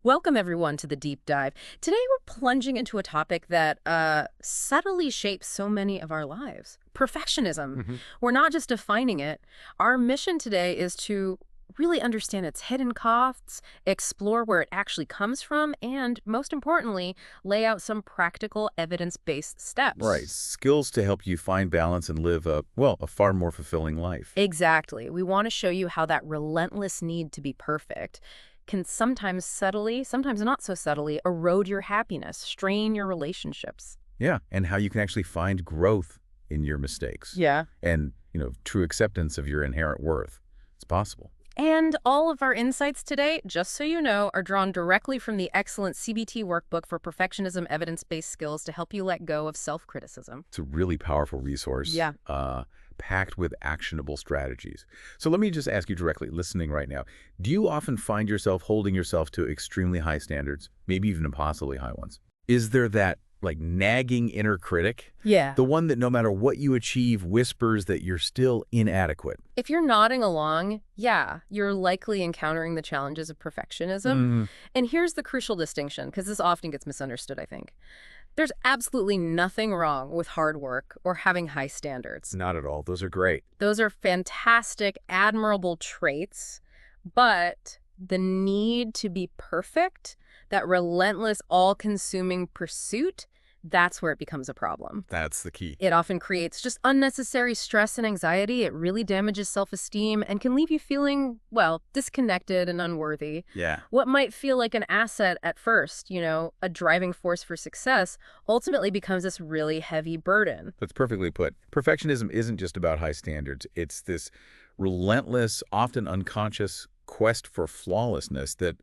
Welcome, everyone, to the deep dive. Today, we're plunging into a topic that subtly shapes so many of our lives: perfectionism. hmm We're not just defining it. Our mission today is to really understand its hidden costs, explore where it actually comes from, and most importantly, lay out some practical evidence-based Right. steps. Skills to help you find balance and live a far more fulfilling life. Exactly. We want to show you how that relentless need to be perfect can sometimes subtly, sometimes not so subtly, erode your happiness, strain your relationships. Yeah. And how you can actually find growth in your mistakes Yeah. and, true acceptance of your inherent worth. It's possible. And all of our insights today, just so you know, are drawn directly from the excellent CBT Workbook for Perfectionism Evidence-Based Skills to help you let go of self-criticism. It's a really powerful resource, Yeah. packed with actionable strategies. So let me just ask you directly, listening right now, do you often find yourself holding yourself to extremely high standards, maybe even impossibly high ones? Is there that nagging inner critic, Yeah. the one that no matter what you achieve whispers that you're still inadequate? If you're nodding along, yeah, you're likely encountering the challenges of perfectionism. Mm, And here's the crucial distinction, because this often gets misunderstood, I think. There's absolutely nothing wrong with hard work or having high standards. not at all. Those are great. Those are fantastic, admirable traits, but the need to be perfect, that relentless, all-consuming pursuit, that's where it becomes a problem. That's the key. It often creates just unnecessary stress and anxiety. It really damages self-esteem and can leave you feeling, well, disconnected and unworthy. Yeah. What might feel like an asset at first, a driving force for success, ultimately becomes this really heavy burden. That's perfectly put. Perfectionism isn't just about high standards. It's this relentless, often unconscious quest for flawlessness that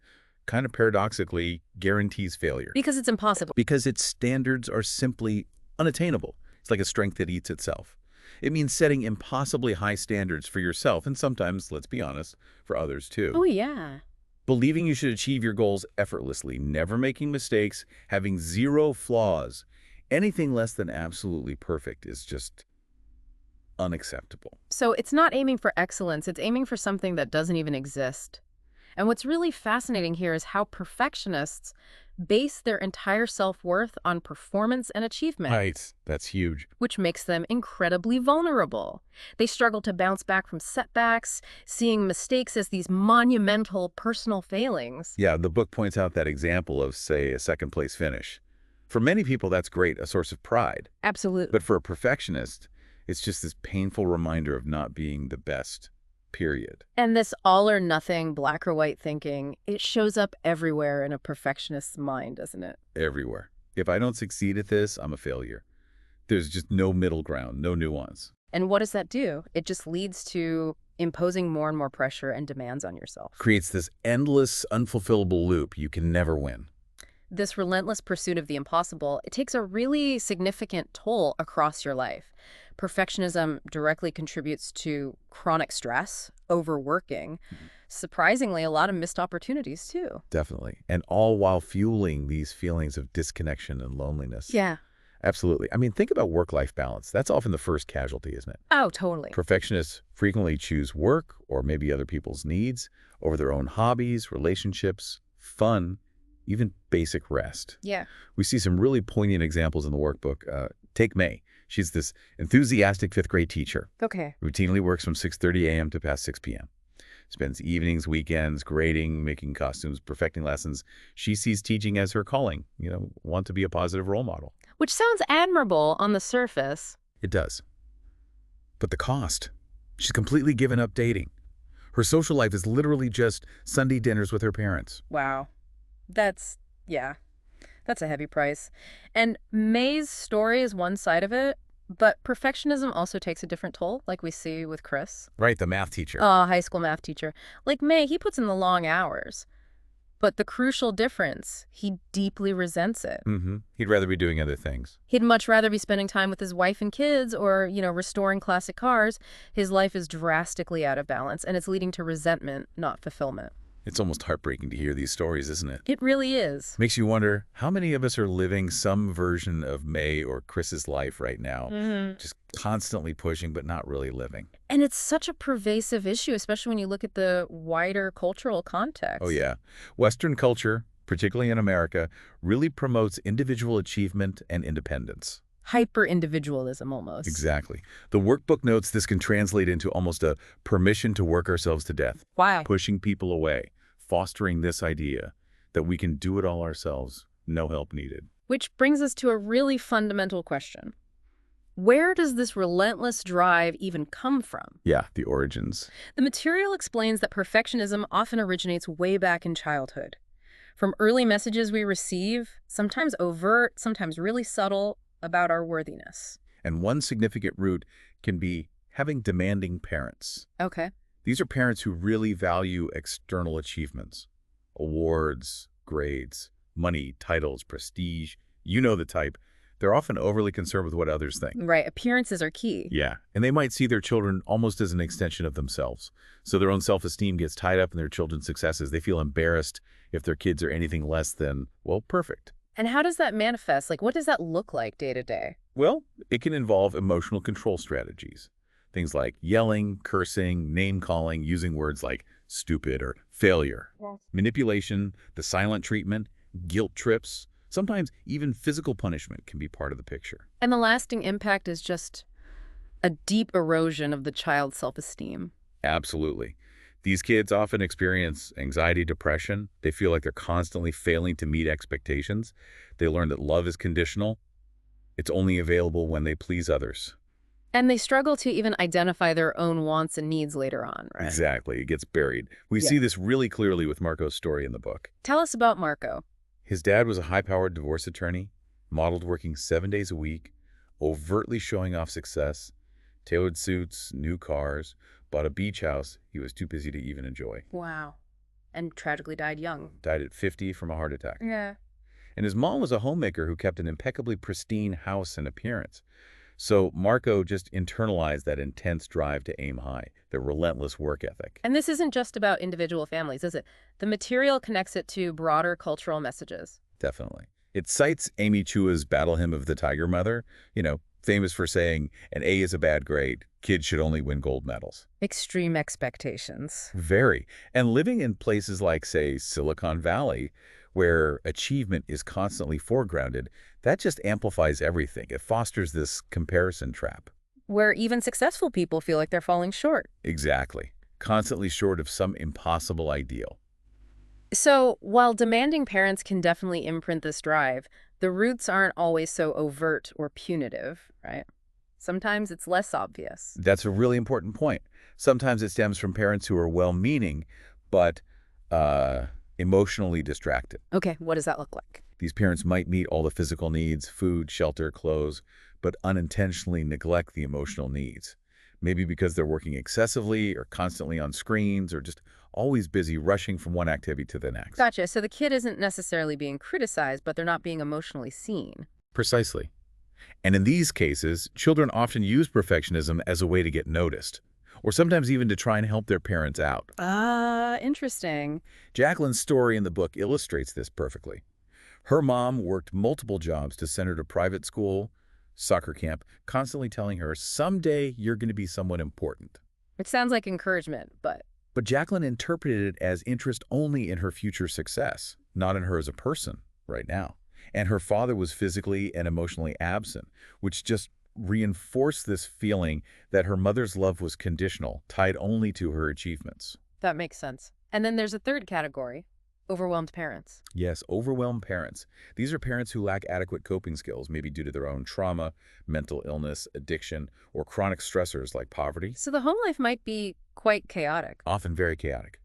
kind of paradoxically guarantees failure. Because it's impossible. Because its standards are simply unattainable. It's like a strength that eats itself. It means setting impossibly high standards for yourself and sometimes, let's be honest, for others too. Oh, yeah. Believing you should achieve your goals effortlessly, never making mistakes, having zero flaws. Anything less than absolutely perfect is just unacceptable. So it's not aiming for excellence, it's aiming for something that doesn't even exist. And what's really fascinating here is how perfectionists base their entire self-worth on performance and achievement, Right. That's huge. which makes them incredibly vulnerable. They struggle to bounce back from setbacks, seeing mistakes as these monumental personal failings. Yeah, the book points out that example of, say, a second place finish. For many people, that's great, a source of pride. Absolutely. But for a perfectionist, it's just this painful reminder of not being the best, period. And this all or nothing, black or white thinking, it shows up everywhere in a perfectionist's mind, doesn't it? Everywhere. If I don't succeed at this, I'm a failure. There's just no middle ground, no nuance. And what does that do? It just leads to imposing more and more pressure and demands on yourself. Creates this endless, unfulfillable loop you can never win. This relentless pursuit of the impossible, it takes a really significant toll across your life. Perfectionism directly contributes to chronic stress, overworking, surprisingly, a lot of missed opportunities too. Definitely. And all while fueling these feelings of disconnection and loneliness. Yeah. Absolutely. I mean, think about work-life balance. That's often the first casualty, isn't it? Oh, totally. Perfectionists frequently choose work or maybe other people's needs over their own hobbies, relationships, fun, even basic rest. Yeah. We see some really poignant examples in the workbook. Take May. She's this enthusiastic fifth-grade teacher. Okay. Routinely works from 6:30 a.m. to past 6 p.m. Spends evenings, weekends, grading, making costumes, perfecting lessons. She sees teaching as her calling, want to be a positive role model. Which sounds admirable on the surface. It does. But the cost? She's completely given up dating. Her social life is literally just Sunday dinners with her parents. Wow. That's a heavy price. And May's story is one side of it, but perfectionism also takes a different toll, like we see with Chris. Right, the math teacher. High school math teacher. Like May, he puts in the long hours. But the crucial difference, he deeply resents it. He'd rather be doing other things. He'd much rather be spending time with his wife and kids or, restoring classic cars. His life is drastically out of balance, and it's leading to resentment, not fulfillment. It's almost heartbreaking to hear these stories, isn't it? It really is. Makes you wonder, how many of us are living some version of May or Chris's life right now? Just constantly pushing, but not really living. And it's such a pervasive issue, especially when you look at the wider cultural context. Oh, yeah. Western culture particularly in America, really promotes individual achievement and independence. Hyper-individualism almost. Exactly. The workbook notes this can translate into almost a permission to work ourselves to death, Why? pushing people away, fostering this idea that we can do it all ourselves, no help needed. Which brings us to a really fundamental question. Where does this relentless drive even come from? Yeah, the origins. The material explains that perfectionism often originates way back in childhood. From early messages we receive, sometimes overt, sometimes really subtle, about our worthiness. And one significant root can be having demanding parents. Okay. These are parents who really value external achievements, awards, grades, money, titles, prestige. You know the type. They're often overly concerned with what others think. Right, appearances are key. Yeah, and they might see their children almost as an extension of themselves. So their own self-esteem gets tied up in their children's successes. They feel embarrassed if their kids are anything less than, well, perfect. And how does that manifest? Like, what does that look like day to day? Well, it can involve emotional control strategies. Things like yelling, cursing, name-calling, using words like stupid or failure. Yes. Manipulation, the silent treatment, guilt trips, sometimes even physical punishment can be part of the picture. And the lasting impact is just a deep erosion of the child's self-esteem. Absolutely. These kids often experience anxiety, depression. They feel like they're constantly failing to meet expectations. They learn that love is conditional. It's only available when they please others. And they struggle to even identify their own wants and needs later on, right? Exactly. It gets buried. We Yeah. see this really clearly with Marco's story in the book. Tell us about Marco. His dad was a high-powered divorce attorney, modeled working 7 days a week, overtly showing off success, tailored suits, new cars, bought a beach house he was too busy to even enjoy. Wow. And tragically died young. Died at 50 from a heart attack. Yeah. And his mom was a homemaker who kept an impeccably pristine house and appearance. So Marco just internalized that intense drive to aim high, the relentless work ethic. And this isn't just about individual families, is it? The material connects it to broader cultural messages. Definitely. It cites Amy Chua's Battle Hymn of the Tiger Mother, famous for saying, an A is a bad grade, kids should only win gold medals. Extreme expectations. Very. And living in places like, say, Silicon Valley, where achievement is constantly foregrounded, that just amplifies everything. It fosters this comparison trap. Where even successful people feel like they're falling short. Exactly. Constantly short of some impossible ideal. So, while demanding parents can definitely imprint this drive, the roots aren't always so overt or punitive, right? Sometimes it's less obvious. That's a really important point. Sometimes it stems from parents who are well-meaning, but emotionally distracted. Okay, what does that look like? These parents might meet all the physical needs, food, shelter, clothes, but unintentionally neglect the emotional needs. Maybe because they're working excessively or constantly on screens or just always busy rushing from one activity to the next. Gotcha. So the kid isn't necessarily being criticized, but they're not being emotionally seen. Precisely. And in these cases, children often use perfectionism as a way to get noticed, or sometimes even to try and help their parents out. Interesting. Jacqueline's story in the book illustrates this perfectly. Her mom worked multiple jobs to send her to private school, soccer camp, constantly telling her, someday you're going to be someone important. It sounds like encouragement, but But Jacqueline interpreted it as interest only in her future success, not in her as a person right now. And her father was physically and emotionally absent, which just reinforced this feeling that her mother's love was conditional, tied only to her achievements. that makes sense. And then there's a third category, overwhelmed parents. Yes, overwhelmed parents. These are parents who lack adequate coping skills, maybe due to their own trauma, mental illness, addiction, or chronic stressors like poverty. So the home life might be quite chaotic. Often very chaotic.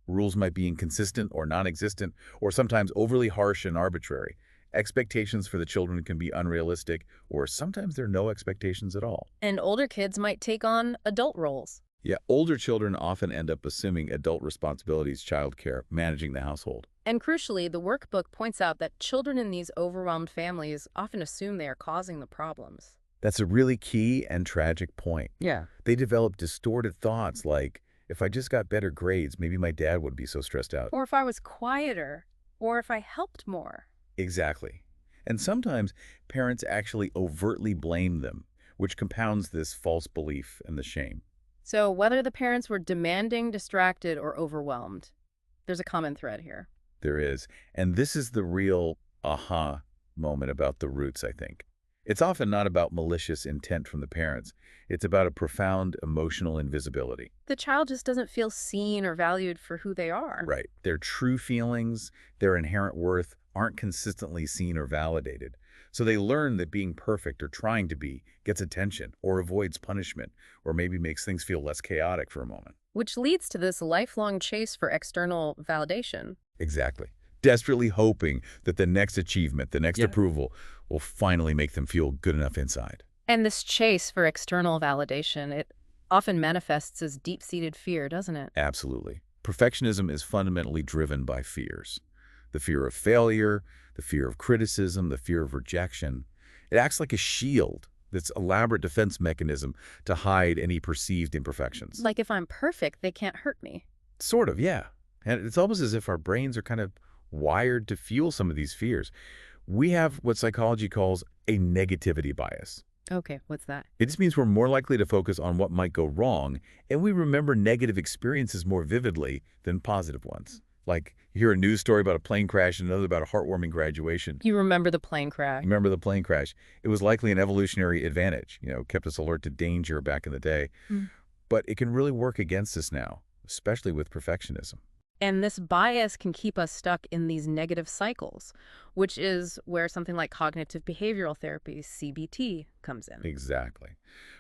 Rules might be inconsistent or non-existent, or sometimes overly harsh and arbitrary. Expectations for the children can be unrealistic, or sometimes there are no expectations at all. And older kids might take on adult roles. Yeah, older children often end up assuming adult responsibilities, childcare, managing the household. And crucially, the workbook points out that children in these overwhelmed families often assume they are causing the problems. That's a really key and tragic point. Yeah. They develop distorted thoughts like, if I just got better grades, maybe my dad wouldn't be so stressed out. Or if I was quieter, or if I helped more. Exactly. And sometimes parents actually overtly blame them, which compounds this false belief and the shame. So whether the parents were demanding, distracted, or overwhelmed, there's a common thread here. There is. And this is the real aha moment about the roots, I think. It's often not about malicious intent from the parents. It's about a profound emotional invisibility. The child just doesn't feel seen or valued for who they are. Right. Their true feelings, their inherent worth, aren't consistently seen or validated. So they learn that being perfect or trying to be gets attention or avoids punishment or maybe makes things feel less chaotic for a moment. Which leads to this lifelong chase for external validation. Exactly. Desperately hoping that the next achievement, the next Yeah. approval, will finally make them feel good enough inside. And this chase for external validation, it often manifests as deep-seated fear, doesn't it? Absolutely. Perfectionism is fundamentally driven by fears. The fear of failure, the fear of criticism, the fear of rejection. It acts like a shield, this elaborate defense mechanism to hide any perceived imperfections. Like if I'm perfect, they can't hurt me. Sort of, yeah. And it's almost as if our brains are kind of wired to fuel some of these fears. We have what psychology calls a negativity bias. Okay, what's that? It just means we're more likely to focus on what might go wrong, and we remember negative experiences more vividly than positive ones. Like, you hear a news story about a plane crash and another about a heartwarming graduation. You remember the plane crash. Remember the plane crash. It was likely an evolutionary advantage, kept us alert to danger back in the day. Mm. But it can really work against us now, especially with perfectionism. And this bias can keep us stuck in these negative cycles, which is where something like cognitive behavioral therapy, CBT, comes in. Exactly.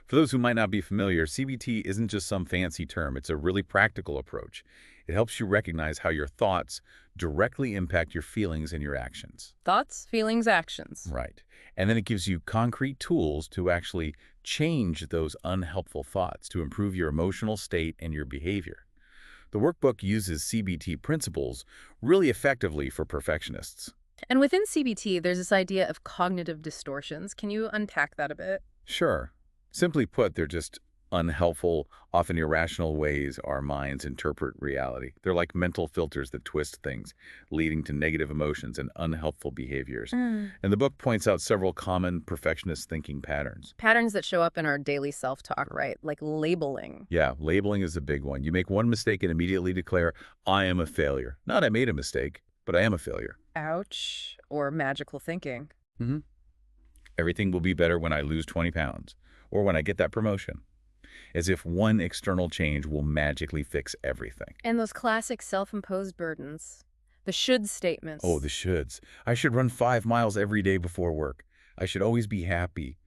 For those who might not be familiar, CBT isn't just some fancy term. It's a really practical approach. It helps you recognize how your thoughts directly impact your feelings and your actions. Thoughts, feelings, actions. Right. And then it gives you concrete tools to actually change those unhelpful thoughts to improve your emotional state and your behavior. The workbook uses CBT principles really effectively for perfectionists. And within CBT, there's this idea of cognitive distortions. Can you unpack that a bit? Sure. Simply put, they're just unhelpful, often irrational ways our minds interpret reality. They're like mental filters that twist things, leading to negative emotions and unhelpful behaviors. And the book points out several common perfectionist thinking patterns. Patterns that show up in our daily self-talk, right? Like labeling. Yeah, labeling is a big one. You make one mistake and immediately declare, I am a failure. Not I made a mistake, but I am a failure. Ouch. Or magical thinking. Everything will be better when I lose 20 pounds or when I get that promotion. As if one external change will magically fix everything. And those classic self-imposed burdens. The should statements. Oh, the shoulds. I should run 5 miles every day before work. I should always be happy.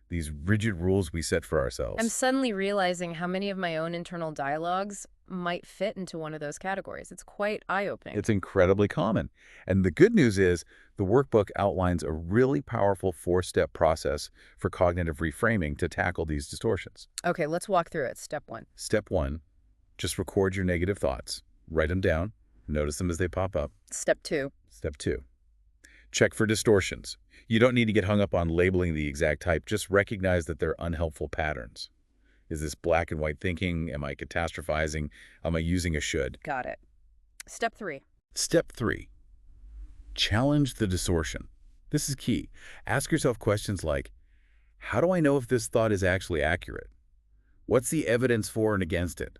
These rigid rules we set for ourselves. I'm suddenly realizing how many of my own internal dialogues might fit into one of those categories. It's quite eye-opening. It's incredibly common. And the good news is the workbook outlines a really powerful 4-step process for cognitive reframing to tackle these distortions. Okay, let's walk through it. Step 1. Step 1, just record your negative thoughts. Write them down. Notice them as they pop up. Step 2. Step 2, check for distortions. You don't need to get hung up on labeling the exact type. Just recognize that they're unhelpful patterns. Is this black and white thinking? Am I catastrophizing? Am I using a should? Got it. Step 3. Step 3, challenge the distortion. This is key. Ask yourself questions like, how do I know if this thought is actually accurate? What's the evidence for and against it?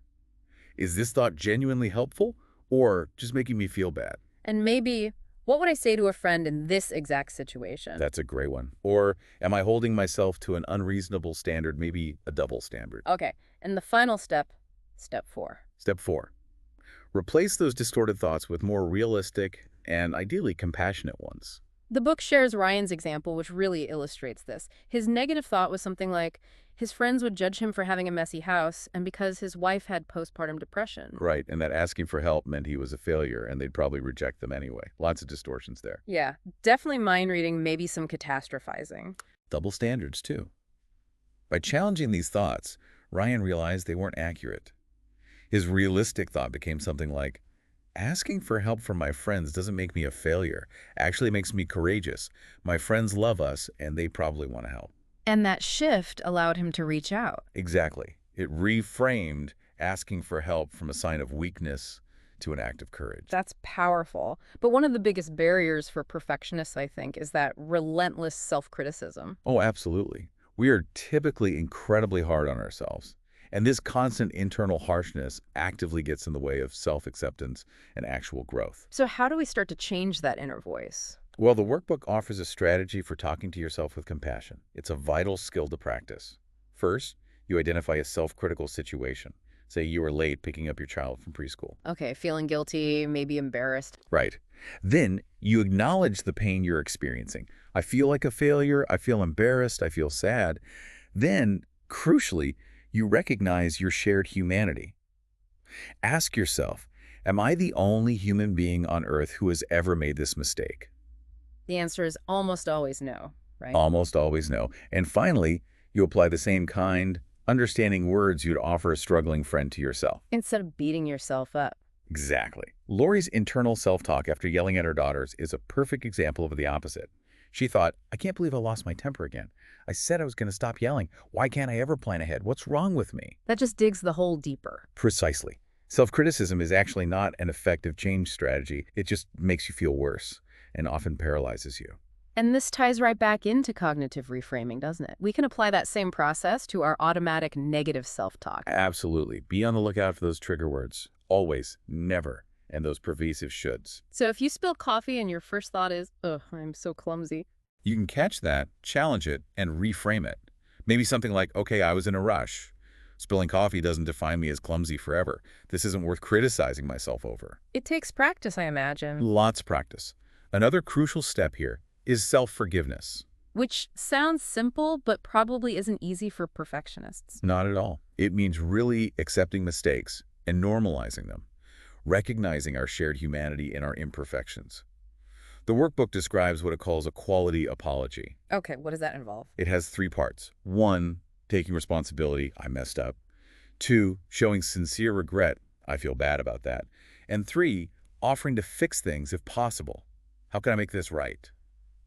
Is this thought genuinely helpful or just making me feel bad? And maybe, what would I say to a friend in this exact situation? That's a great one. Or am I holding myself to an unreasonable standard, maybe a double standard? Okay, and the final step, step 4. Step 4, replace those distorted thoughts with more realistic and ideally compassionate ones. The book shares Ryan's example, which really illustrates this. His negative thought was something like, his friends would judge him for having a messy house, and because his wife had postpartum depression. Right, and that asking for help meant he was a failure, and they'd probably reject them anyway. Lots of distortions there. Yeah, definitely mind reading, maybe some catastrophizing. Double standards, too. By challenging these thoughts, Ryan realized they weren't accurate. His realistic thought became something like, asking for help from my friends doesn't make me a failure. Actually makes me courageous. My friends love us, and they probably want to help. And that shift allowed him to reach out. Exactly. It reframed asking for help from a sign of weakness to an act of courage. That's powerful. But one of the biggest barriers for perfectionists, I think, is that relentless self-criticism. Oh, absolutely. We are typically incredibly hard on ourselves. And this constant internal harshness actively gets in the way of self-acceptance and actual growth. So how do we start to change that inner voice? Well, the workbook offers a strategy for talking to yourself with compassion. It's a vital skill to practice. First, you identify a self-critical situation. Say you were late picking up your child from preschool. Okay, feeling guilty, maybe embarrassed. Right. Then you acknowledge the pain you're experiencing. I feel like a failure. I feel embarrassed. I feel sad. Then, crucially, you recognize your shared humanity. Ask yourself, am I the only human being on Earth who has ever made this mistake? The answer is almost always no, right? Almost always no. And finally, you apply the same kind, understanding words you'd offer a struggling friend to yourself. Instead of beating yourself up. Exactly. Lori's internal self-talk after yelling at her daughters is a perfect example of the opposite. She thought, I can't believe I lost my temper again. I said I was going to stop yelling. Why can't I ever plan ahead? What's wrong with me? That just digs the hole deeper. Precisely. Self-criticism is actually not an effective change strategy. It just makes you feel worse and often paralyzes you. And this ties right back into cognitive reframing, doesn't it? We can apply that same process to our automatic negative self-talk. Absolutely. Be on the lookout for those trigger words. Always, never, and those pervasive shoulds. So if you spill coffee and your first thought is, ugh, I'm so clumsy. You can catch that, challenge it, and reframe it. Maybe something like, okay, I was in a rush. Spilling coffee doesn't define me as clumsy forever. This isn't worth criticizing myself over. It takes practice, I imagine. Lots of practice. Another crucial step here is self-forgiveness. Which sounds simple, but probably isn't easy for perfectionists. Not at all. It means really accepting mistakes and normalizing them, recognizing our shared humanity and our imperfections. The workbook describes what it calls a quality apology. Okay, what does that involve? It has 3 parts. 1, taking responsibility, I messed up. 2, showing sincere regret, I feel bad about that. And 3, offering to fix things if possible. How can I make this right?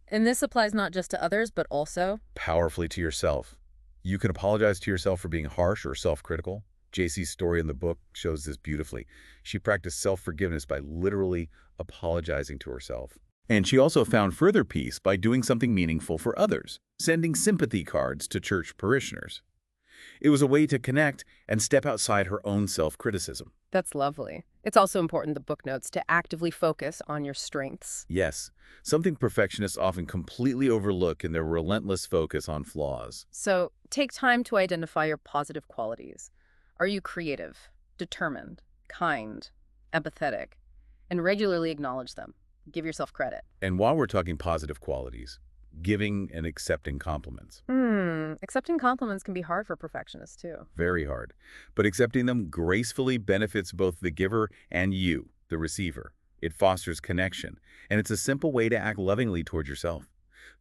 And this applies not just to others, but also Powerfully to yourself. You can apologize to yourself for being harsh or self-critical. JC's story in the book shows this beautifully. She practiced self-forgiveness by literally apologizing to herself. And she also found further peace by doing something meaningful for others, sending sympathy cards to church parishioners. It was a way to connect and step outside her own self-criticism. That's lovely. It's also important, the book notes, to actively focus on your strengths. Yes, something perfectionists often completely overlook in their relentless focus on flaws. So take time to identify your positive qualities. Are you creative, determined, kind, empathetic, and regularly acknowledge them? Give yourself credit. And while we're talking positive qualities, giving and accepting compliments. Accepting compliments can be hard for perfectionists, too. Very hard. But accepting them gracefully benefits both the giver and you, the receiver. It fosters connection, and it's a simple way to act lovingly toward yourself.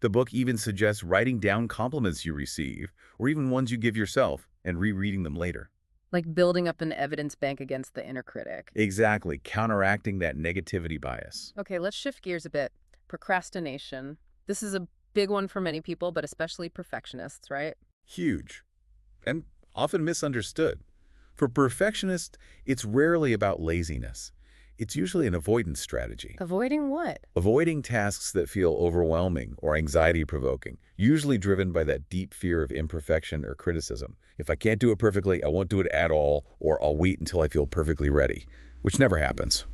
The book even suggests writing down compliments you receive, or even ones you give yourself, and rereading them later. Like building up an evidence bank against the inner critic. Exactly, counteracting that negativity bias. Okay, let's shift gears a bit. Procrastination. This is a big one for many people, but especially perfectionists, right? Huge, and often misunderstood. For perfectionists, it's rarely about laziness. It's usually an avoidance strategy. Avoiding what? Avoiding tasks that feel overwhelming or anxiety-provoking, usually driven by that deep fear of imperfection or criticism. If I can't do it perfectly, I won't do it at all, or I'll wait until I feel perfectly ready, which never happens.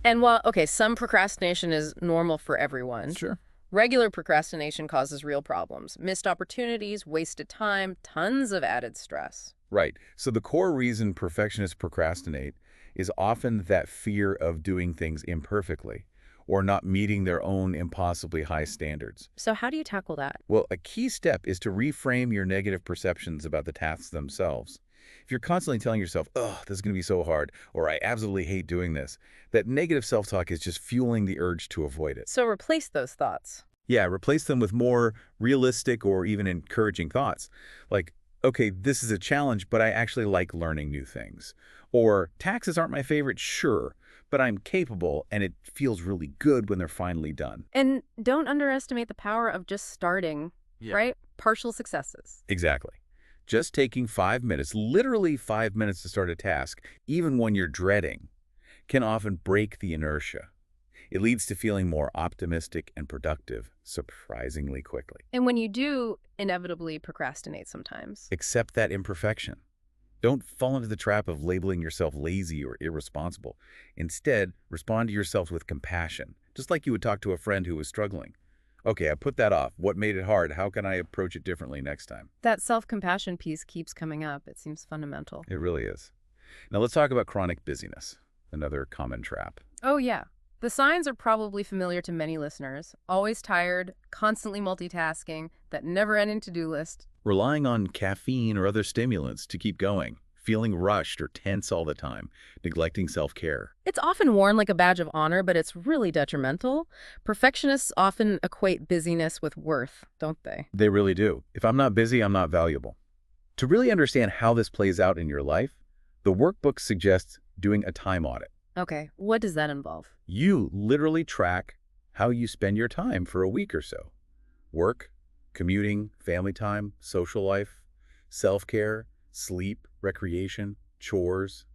And while, okay, some procrastination is normal for everyone. Sure. Regular procrastination causes real problems. Missed opportunities, wasted time, tons of added stress. Right. So the core reason perfectionists procrastinate is often that fear of doing things imperfectly or not meeting their own impossibly high standards. So how do you tackle that? Well, a key step is to reframe your negative perceptions about the tasks themselves. If you're constantly telling yourself, oh, this is going to be so hard, or I absolutely hate doing this, that negative self-talk is just fueling the urge to avoid it. So replace those thoughts. Yeah, replace them with more realistic or even encouraging thoughts. Like, okay, this is a challenge, but I actually like learning new things. Or, taxes aren't my favorite, sure, but I'm capable and it feels really good when they're finally done. And don't underestimate the power of just starting, right? Partial successes. Exactly. Just taking 5 minutes, literally 5 minutes to start a task, even when you're dreading, can often break the inertia. It leads to feeling more optimistic and productive surprisingly quickly. And when you do inevitably procrastinate sometimes. Accept that imperfection. Don't fall into the trap of labeling yourself lazy or irresponsible. Instead, respond to yourself with compassion, just like you would talk to a friend who was struggling. Okay, I put that off. What made it hard? How can I approach it differently next time? That self-compassion piece keeps coming up. It seems fundamental. It really is. Now let's talk about chronic busyness, another common trap. Oh, yeah. The signs are probably familiar to many listeners. Always tired, constantly multitasking, that never-ending to-do list. Relying on caffeine or other stimulants to keep going, feeling rushed or tense all the time, neglecting self-care. It's often worn like a badge of honor, but it's really detrimental. Perfectionists often equate busyness with worth, don't they? They really do. If I'm not busy, I'm not valuable. To really understand how this plays out in your life, the workbook suggests doing a time audit. Okay, what does that involve? You literally track how you spend your time for a week or so. Work, commuting, family time, social life, self-care, sleep, recreation, chores,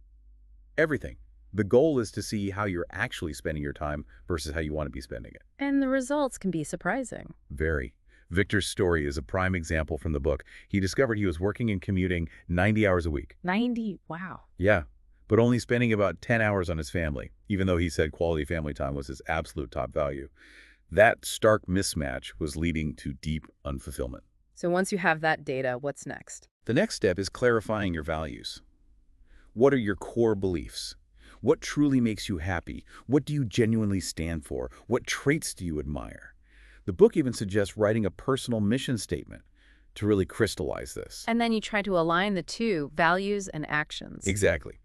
everything. The goal is to see how you're actually spending your time versus how you want to be spending it. And the results can be surprising. Very. Victor's story is a prime example from the book. He discovered he was working and commuting 90 hours a week. 90? Wow. Yeah, but only spending about 10 hours on his family, even though he said quality family time was his absolute top value. That stark mismatch was leading to deep unfulfillment. So once you have that data, what's next? The next step is clarifying your values. What are your core beliefs? What truly makes you happy? What do you genuinely stand for? What traits do you admire? The book even suggests writing a personal mission statement to really crystallize this. And then you try to align the two, values and actions. Exactly.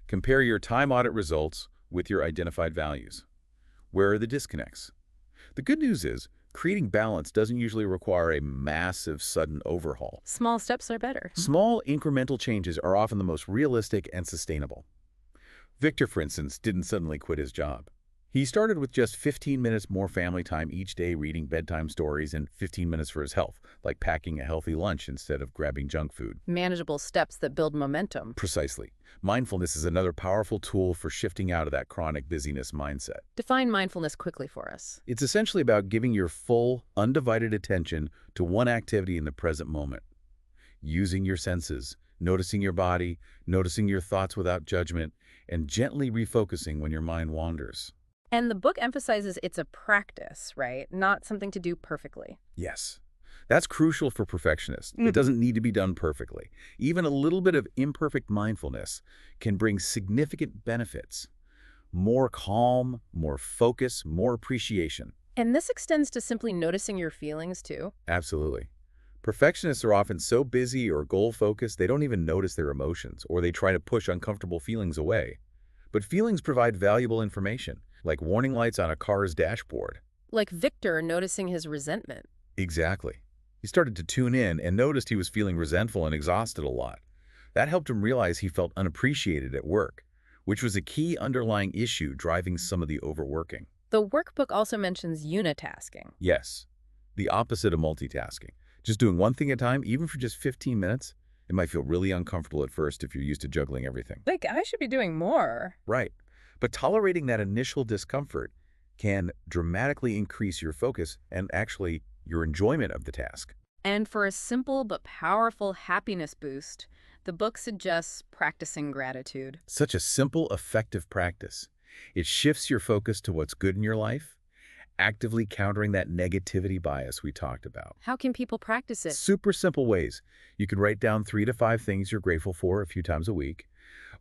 Compare your time audit results with your identified values. Where are the disconnects? The good news is, creating balance doesn't usually require a massive, sudden overhaul. Small steps are better. Small, incremental changes are often the most realistic and sustainable. Victor, for instance, didn't suddenly quit his job. He started with just 15 minutes more family time each day, reading bedtime stories, and 15 minutes for his health, like packing a healthy lunch instead of grabbing junk food. Manageable steps that build momentum. Precisely. Mindfulness is another powerful tool for shifting out of that chronic busyness mindset. Define mindfulness quickly for us. It's essentially about giving your full, undivided attention to one activity in the present moment. Using your senses, noticing your body, noticing your thoughts without judgment, and gently refocusing when your mind wanders. And the book emphasizes it's a practice, right? Not something to do perfectly. Yes. That's crucial for perfectionists. It doesn't need to be done perfectly. Even a little bit of imperfect mindfulness can bring significant benefits. More calm, more focus, more appreciation. And this extends to simply noticing your feelings, too. Absolutely. Perfectionists are often so busy or goal-focused they don't even notice their emotions, or they try to push uncomfortable feelings away. But feelings provide valuable information, like warning lights on a car's dashboard. Like Victor noticing his resentment. Exactly. He started to tune in and noticed he was feeling resentful and exhausted a lot. That helped him realize he felt unappreciated at work, which was a key underlying issue driving some of the overworking. The workbook also mentions unitasking. Yes, the opposite of multitasking. Just doing one thing at a time, even for just 15 minutes, it might feel really uncomfortable at first if you're used to juggling everything. Like, I should be doing more. Right. But tolerating that initial discomfort can dramatically increase your focus and actually your enjoyment of the task. And for a simple but powerful happiness boost, the book suggests practicing gratitude. Such a simple, effective practice. It shifts your focus to what's good in your life, actively countering that negativity bias we talked about. How can people practice it? Super simple ways. You could write down 3 to 5 things you're grateful for a few times a week,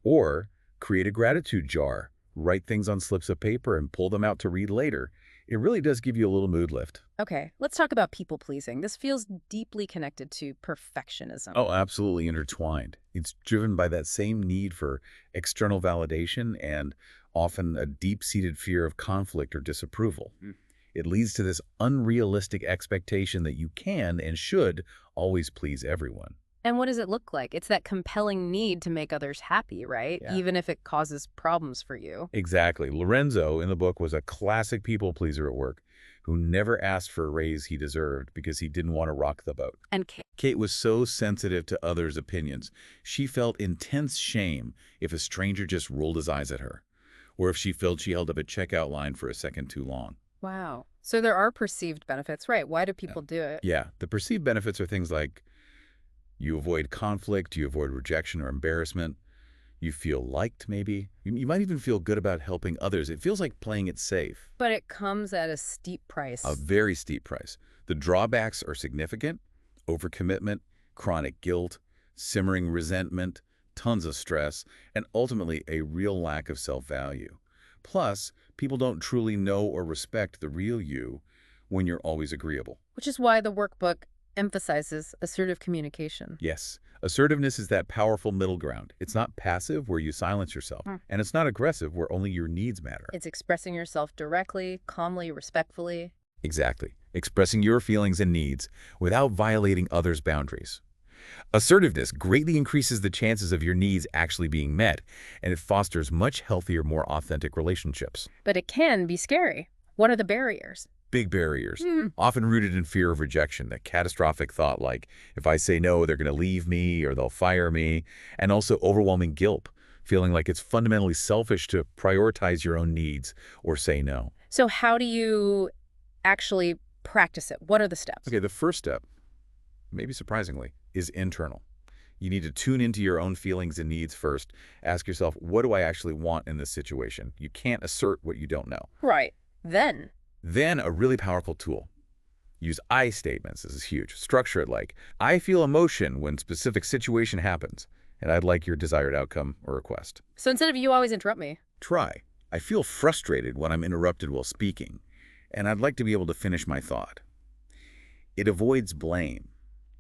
or create a gratitude jar. Write things on slips of paper and pull them out to read later. It really does give you a little mood lift. Okay, let's talk about people-pleasing. This feels deeply connected to perfectionism. Oh, absolutely intertwined. It's driven by that same need for external validation and often a deep-seated fear of conflict or disapproval. It leads to this unrealistic expectation that you can and should always please everyone. And what does it look like? It's that compelling need to make others happy, right? Yeah. Even if it causes problems for you. Exactly. Lorenzo in the book was a classic people pleaser at work who never asked for a raise he deserved because he didn't want to rock the boat. And Kate was so sensitive to others' opinions. She felt intense shame if a stranger just rolled his eyes at her, or if she felt she held up a checkout line for a second too long. wow. So there are perceived benefits, right? Why do people do it? Yeah, the perceived benefits are things like You avoid conflict, you avoid rejection or embarrassment. You feel liked, maybe. You might even feel good about helping others. It feels like playing it safe. But it comes at a steep A price. very steep price. The drawbacks are significant: overcommitment, chronic guilt, simmering resentment, tons of stress, and ultimately a real lack of self-value. Plus, people don't truly know or respect the real you when you're always agreeable. Which is why the workbook emphasizes assertive communication. Yes, assertiveness is that powerful middle ground. It's not passive where you silence yourself, and it's not aggressive where only your needs matter. It's expressing yourself directly, calmly, respectfully. Exactly. Expressing your feelings and needs without violating others' boundaries. Assertiveness greatly increases the chances of your needs actually being met, and it fosters much healthier, more authentic relationships. But it can be scary. What are the barriers? Big barriers, often rooted in fear of rejection, that catastrophic thought like, if I say no, they're going to leave me or they'll fire me, and also overwhelming guilt, feeling like it's fundamentally selfish to prioritize your own needs or say no. So how do you actually practice it? What are the steps? Okay, the first step, maybe surprisingly, is internal. You need to tune into your own feelings and needs first. Ask yourself, what do I actually want in this situation? You can't assert what you don't know. Right. Then a really powerful tool. Use I statements. This is huge. Structure it like, I feel emotion when specific situation happens, and I'd like your desired outcome or request. So instead of you always interrupt me. Try, I feel frustrated when I'm interrupted while speaking, and I'd like to be able to finish my thought. It avoids blame,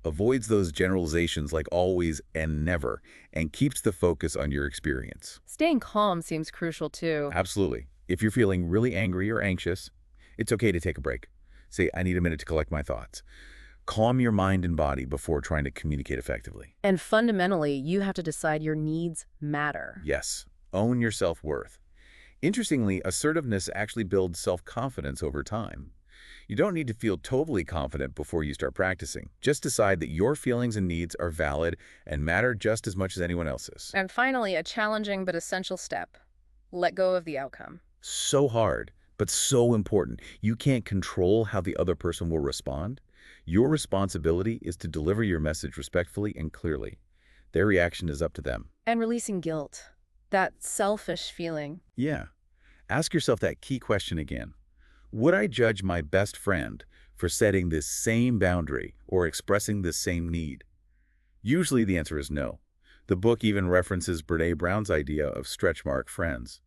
avoids those generalizations like always and never, and keeps the focus on your experience. Staying calm seems crucial too. Absolutely. If you're feeling really angry or anxious, it's okay to take a break. Say, I need a minute to collect my thoughts. Calm your mind and body before trying to communicate effectively. And fundamentally, you have to decide your needs matter. Yes, own your self-worth. Interestingly, assertiveness actually builds self-confidence over time. You don't need to feel totally confident before you start practicing. Just decide that your feelings and needs are valid and matter just as much as anyone else's. And finally, a challenging but essential step. Let go of the outcome. So hard, but so important. You can't control how the other person will respond. Your responsibility is to deliver your message respectfully and clearly. Their reaction is up to them. And releasing guilt. That selfish feeling. Yeah. Ask yourself that key question again. Would I judge my best friend for setting this same boundary or expressing this same need? Usually the answer is no. The book even references Brené Brown's idea of stretch mark friends.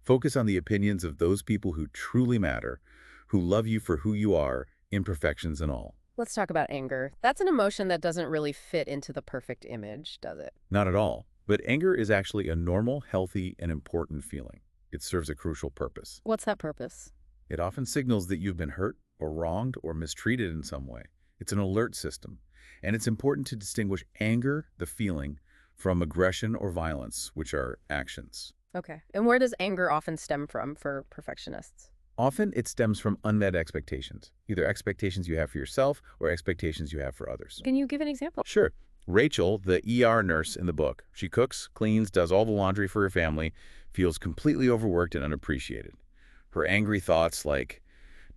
Focus on the opinions of those people who truly matter, who love you for who you are, imperfections and all. Let's talk about anger. That's an emotion that doesn't really fit into the perfect image, does it? Not at all. But anger is actually a normal, healthy, and important feeling. It serves a crucial purpose. What's that purpose? It often signals that you've been hurt or wronged or mistreated in some way. It's an alert system. And it's important to distinguish anger, the feeling, from aggression or violence, which are actions. Okay. And where does anger often stem from for perfectionists? Often it stems from unmet expectations, either expectations you have for yourself or expectations you have for others. Can you give an example? Sure. Rachel, the ER nurse in the book, she cooks, cleans, does all the laundry for her family, feels completely overworked and unappreciated. Her angry thoughts like,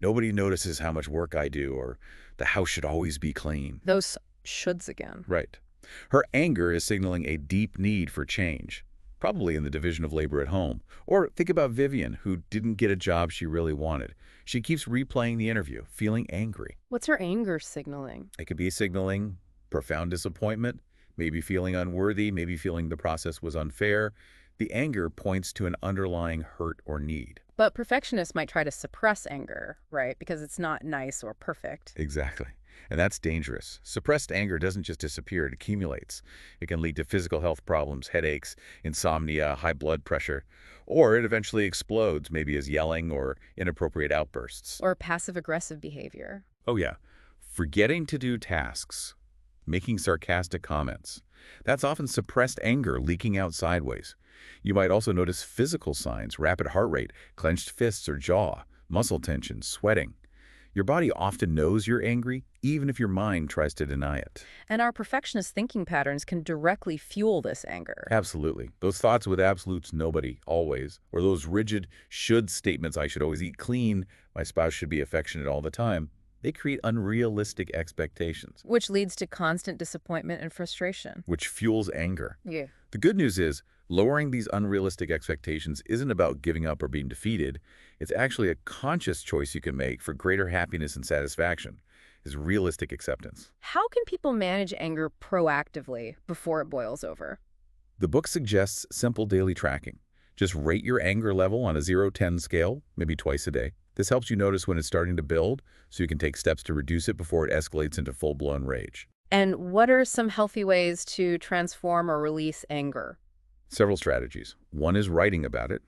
nobody notices how much work I do, or the house should always be clean. Those shoulds again. Right. Her anger is signaling a deep need for change, probably in the division of labor at home. Or think about Vivian, who didn't get a job she really wanted. She keeps replaying the interview, feeling angry. What's her anger signaling? It could be signaling profound disappointment, maybe feeling unworthy, maybe feeling the process was unfair. The anger points to an underlying hurt or need. But perfectionists might try to suppress anger, right? Because it's not nice or perfect. Exactly. And that's dangerous. Suppressed anger doesn't just disappear, it accumulates. It can lead to physical health problems, headaches, insomnia, high blood pressure, or it eventually explodes, maybe as yelling or inappropriate outbursts. Or passive-aggressive behavior. Oh yeah, forgetting to do tasks, making sarcastic comments. That's often suppressed anger leaking out sideways. You might also notice physical signs: rapid heart rate, clenched fists or jaw, muscle tension, sweating. Your body often knows you're angry, even if your mind tries to deny it. And our perfectionist thinking patterns can directly fuel this anger. Absolutely. Those thoughts with absolutes nobody, always, or those rigid should statements: I should always eat clean, my spouse should be affectionate all the time. They create unrealistic expectations, Which leads to constant disappointment and frustration. which fuels anger. Yeah. The good news is, lowering these unrealistic expectations isn't about giving up or being defeated. It's actually a conscious choice you can make for greater happiness and satisfaction, is realistic acceptance. How can people manage anger proactively before it boils over? The book suggests simple daily tracking. Just rate your anger level on a 0-10 scale, maybe twice a day. This helps you notice when it's starting to build, so you can take steps to reduce it before it escalates into full-blown rage. And what are some healthy ways to transform or release anger? Several strategies. One is writing about it.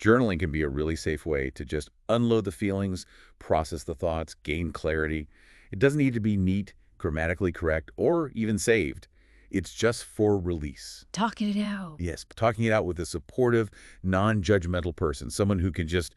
Journaling can be a really safe way to just unload the feelings, process the thoughts, gain clarity. It doesn't need to be neat, grammatically correct, or even saved. It's just for release. Talking it out. Yes, talking it out with a supportive, non-judgmental person, someone who can just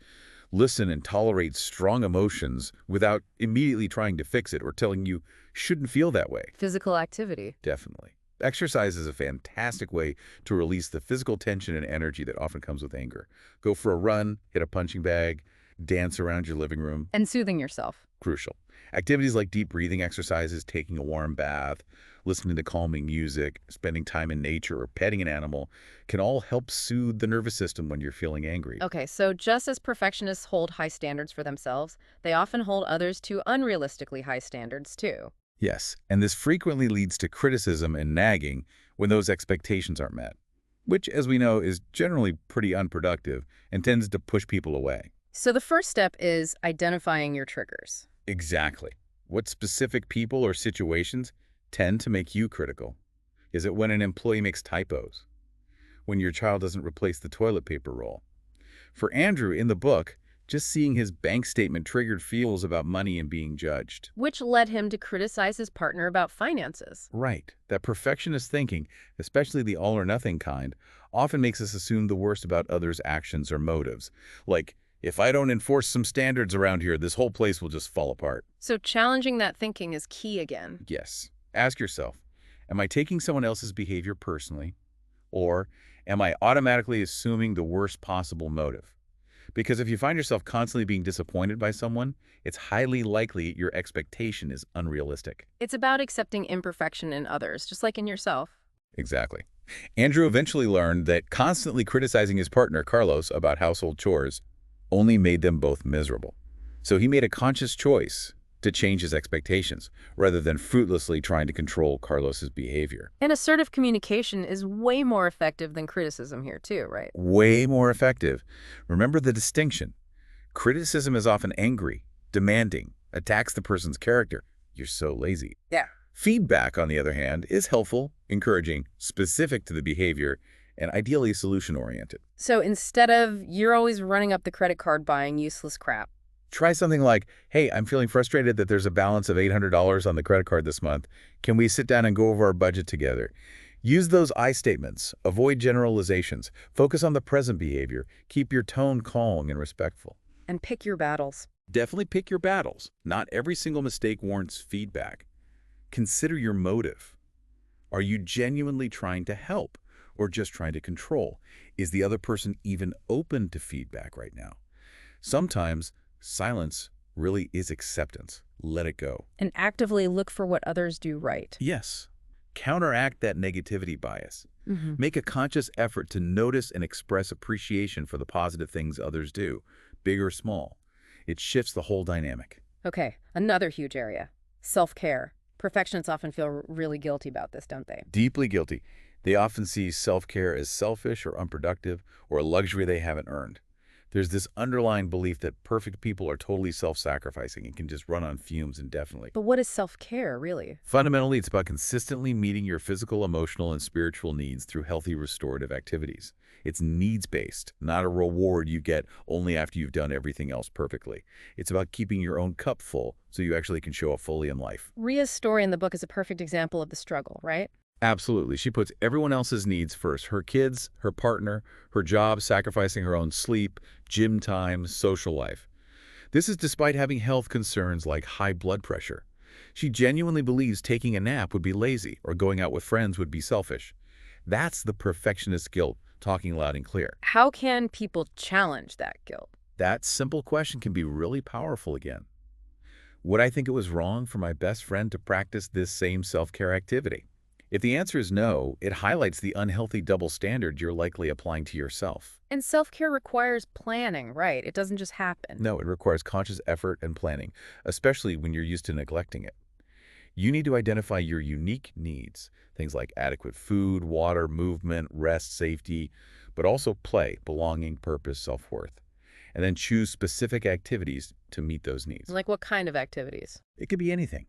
listen and tolerate strong emotions without immediately trying to fix it or telling you shouldn't feel that way. Physical activity. Definitely. Exercise is a fantastic way to release the physical tension and energy that often comes with anger. Go for a run, hit a punching bag, dance around your living room. And soothing yourself. Crucial. Activities like deep breathing exercises, taking a warm bath, listening to calming music, spending time in nature, or petting an animal can all help soothe the nervous system when you're feeling angry. Okay, so just as perfectionists hold high standards for themselves, they often hold others to unrealistically high standards too. Yes, and this frequently leads to criticism and nagging when those expectations aren't met, which, as we know, is generally pretty unproductive and tends to push people away. So the first step is identifying your triggers. Exactly. What specific people or situations tend to make you critical? Is it when an employee makes typos? When your child doesn't replace the toilet paper roll? For Andrew, in the book, just seeing his bank statement triggered feels about money and being judged. Which led him to criticize his partner about finances. Right. That perfectionist thinking, especially the all-or-nothing kind, often makes us assume the worst about others' actions or motives. Like, if I don't enforce some standards around here, this whole place will just fall apart. So challenging that thinking is key again. Yes. Ask yourself, am I taking someone else's behavior personally? Or am I automatically assuming the worst possible motive? Because if you find yourself constantly being disappointed by someone, it's highly likely your expectation is unrealistic. It's about accepting imperfection in others, just like in yourself. Exactly. Andrew eventually learned that constantly criticizing his partner, Carlos, about household chores only made them both miserable. So he made a conscious choice to change his expectations, rather than fruitlessly trying to control Carlos's behavior. And assertive communication is way more effective than criticism here too, right? Way more effective. Remember the distinction. Criticism is often angry, demanding, attacks the person's character. You're so lazy. Yeah. Feedback, on the other hand, is helpful, encouraging, specific to the behavior, and ideally solution-oriented. So instead of, you're always running up the credit card buying useless crap, Try something like, hey, I'm feeling frustrated that there's a balance of $800 on the credit card this month. Can we sit down and go over our budget together? Use those I statements. Avoid generalizations. Focus on the present behavior. Keep your tone calm and respectful. and pick your battles. Definitely pick your battles. Not every single mistake warrants feedback. Consider your motive. Are you genuinely trying to help or just trying to control? Is the other person even open to feedback right now? Sometimes silence really is acceptance. Let it go. And actively look for what others do right. Yes. Counteract that negativity bias. Mm-hmm. Make a conscious effort to notice and express appreciation for the positive things others do, big or small. It shifts the whole dynamic. Okay, another huge area. Self-care. Perfectionists often feel really guilty about this, don't they? Deeply guilty. They often see self-care as selfish or unproductive or a luxury they haven't earned. There's this underlying belief that perfect people are totally self-sacrificing and can just run on fumes indefinitely. But what is self-care, really? Fundamentally, it's about consistently meeting your physical, emotional, and spiritual needs through healthy restorative activities. It's needs-based, not a reward you get only after you've done everything else perfectly. It's about keeping your own cup full so you actually can show up fully in life. Ria's story in the book is a perfect example of the struggle, right? Absolutely. She puts everyone else's needs first. Her kids, her partner, her job, sacrificing her own sleep, gym time, social life. This is despite having health concerns like high blood pressure. She genuinely believes taking a nap would be lazy or going out with friends would be selfish. That's the perfectionist guilt talking loud and clear. How can people challenge that guilt? That simple question can be really powerful again. Would I think it was wrong for my best friend to practice this same self-care activity? If the answer is no, it highlights the unhealthy double standard you're likely applying to yourself. And self-care requires planning, right? It doesn't just happen. No, it requires conscious effort and planning, especially when you're used to neglecting it. You need to identify your unique needs, things like adequate food, water, movement, rest, safety, but also play, belonging, purpose, self-worth. And then choose specific activities to meet those needs. Like what kind of activities? It could be anything.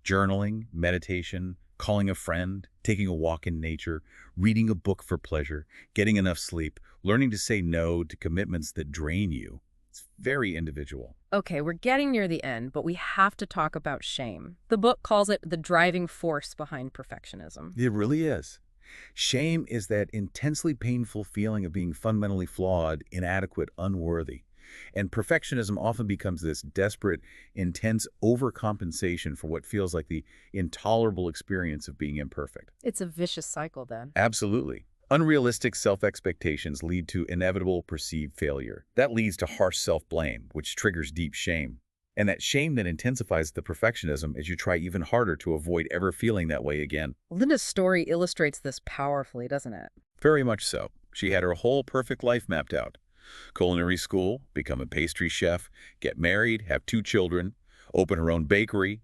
Journaling, meditation, calling a friend, taking a walk in nature, reading a book for pleasure, getting enough sleep, learning to say no to commitments that drain you. It's very individual. Okay, we're getting near the end, but we have to talk about shame. The book calls it the driving force behind perfectionism. It really is. Shame is that intensely painful feeling of being fundamentally flawed, inadequate, unworthy. And perfectionism often becomes this desperate, intense overcompensation for what feels like the intolerable experience of being imperfect. It's a vicious cycle then. Absolutely. Unrealistic self-expectations lead to inevitable perceived failure. That leads to harsh self-blame, which triggers deep shame. And that shame then intensifies the perfectionism as you try even harder to avoid ever feeling that way again. Linda's story illustrates this powerfully, doesn't it? Very much so. She had her whole perfect life mapped out. Culinary school, become a pastry chef, get married, have 2 children, open her own bakery.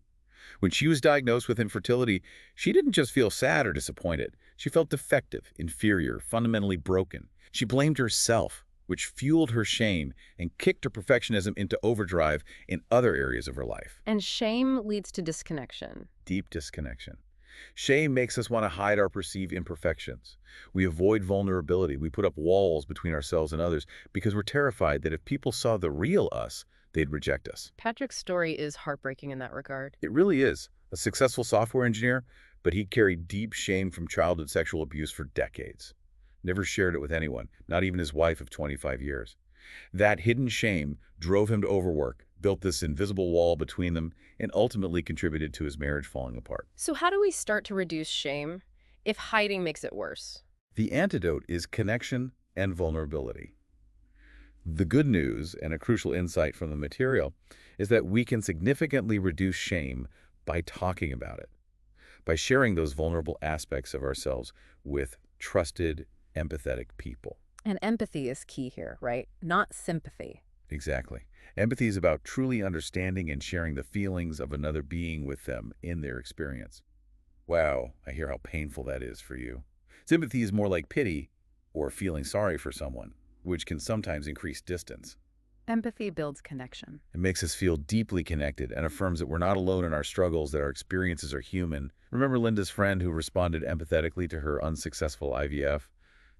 When she was diagnosed with infertility, she didn't just feel sad or disappointed. She felt defective, inferior, fundamentally broken. She blamed herself, which fueled her shame and kicked her perfectionism into overdrive in other areas of her life. And shame leads to disconnection. Deep disconnection. Shame makes us want to hide our perceived imperfections. We avoid vulnerability. We put up walls between ourselves and others because we're terrified that if people saw the real us, they'd reject us. Patrick's story is heartbreaking in that regard. It really is. A successful software engineer, but he carried deep shame from childhood sexual abuse for decades. Never shared it with anyone, not even his wife of 25 years. That hidden shame drove him to overwork, built this invisible wall between them, and ultimately contributed to his marriage falling apart. So how do we start to reduce shame if hiding makes it worse? The antidote is connection and vulnerability. The good news, and a crucial insight from the material, is that we can significantly reduce shame by talking about it, by sharing those vulnerable aspects of ourselves with trusted, empathetic people. And empathy is key here, right? Not sympathy. Exactly. Empathy is about truly understanding and sharing the feelings of another being with them in their experience. Wow, I hear how painful that is for you. Sympathy is more like pity or feeling sorry for someone, which can sometimes increase distance. Empathy builds connection. It makes us feel deeply connected and affirms that we're not alone in our struggles, that our experiences are human. Remember Linda's friend who responded empathetically to her unsuccessful IVF?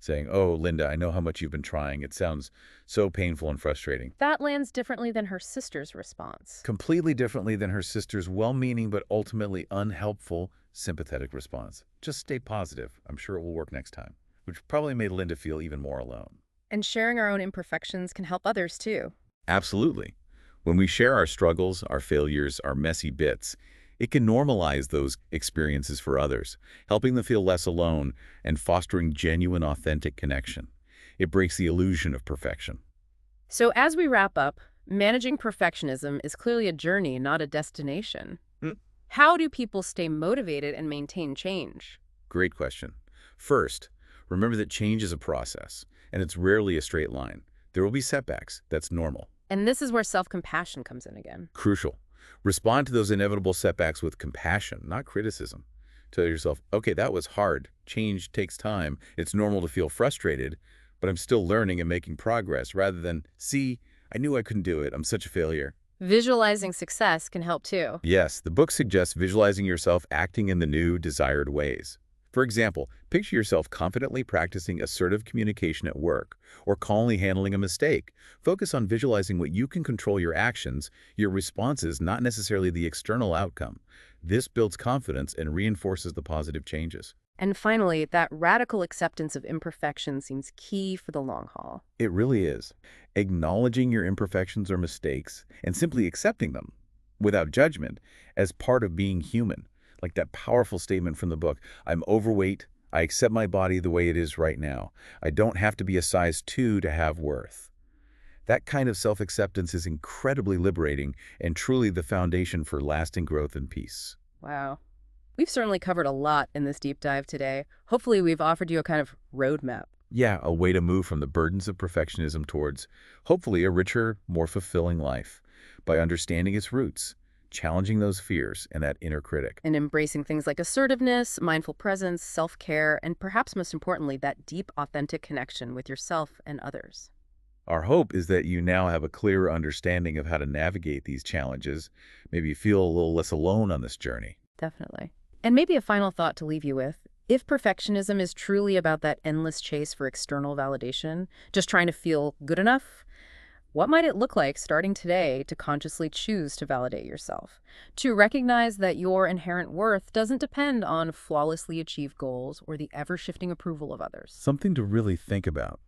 Saying, "Oh, Linda, I know how much you've been trying. It sounds so painful and frustrating." That lands differently than her sister's response. Completely differently than her sister's well-meaning but ultimately unhelpful, sympathetic response. "Just stay positive. I'm sure it will work next time," which probably made Linda feel even more alone. And sharing our own imperfections can help others too. Absolutely. When we share our struggles, our failures, our messy bits, it can normalize those experiences for others, helping them feel less alone and fostering genuine, authentic connection. It breaks the illusion of perfection. So as we wrap up, managing perfectionism is clearly a journey, not a destination. Hmm. How do people stay motivated and maintain change? Great question. First, remember that change is a process, and it's rarely a straight line. There will be setbacks. That's normal. And this is where self-compassion comes in again. Crucial. Respond to those inevitable setbacks with compassion, not criticism. Tell yourself, okay, that was hard. Change takes time. It's normal to feel frustrated, but I'm still learning and making progress, rather than, see, I knew I couldn't do it. I'm such a failure. Visualizing success can help too. Yes, the book suggests visualizing yourself acting in the new, desired ways. For example, picture yourself confidently practicing assertive communication at work or calmly handling a mistake. Focus on visualizing what you can control your actions, your responses, not necessarily the external outcome. This builds confidence and reinforces the positive changes. And finally, that radical acceptance of imperfection seems key for the long haul. It really is. Acknowledging your imperfections or mistakes and simply accepting them without judgment as part of being human. Like that powerful statement from the book, "I'm overweight. I accept my body the way it is right now. I don't have to be a size 2 to have worth." That kind of self-acceptance is incredibly liberating and truly the foundation for lasting growth and peace. Wow. We've certainly covered a lot in this deep dive today. Hopefully, we've offered you a kind of roadmap. Yeah, a way to move from the burdens of perfectionism towards, hopefully, a richer, more fulfilling life by understanding its roots, challenging those fears and that inner critic. And embracing things like assertiveness, mindful presence, self-care, and perhaps most importantly, that deep, authentic connection with yourself and others. Our hope is that you now have a clearer understanding of how to navigate these challenges, maybe feel a little less alone on this journey. Definitely. And maybe a final thought to leave you with. If perfectionism is truly about that endless chase for external validation, just trying to feel good enough, what might it look like starting today to consciously choose to validate yourself? To recognize that your inherent worth doesn't depend on flawlessly achieved goals or the ever-shifting approval of others. Something to really think about.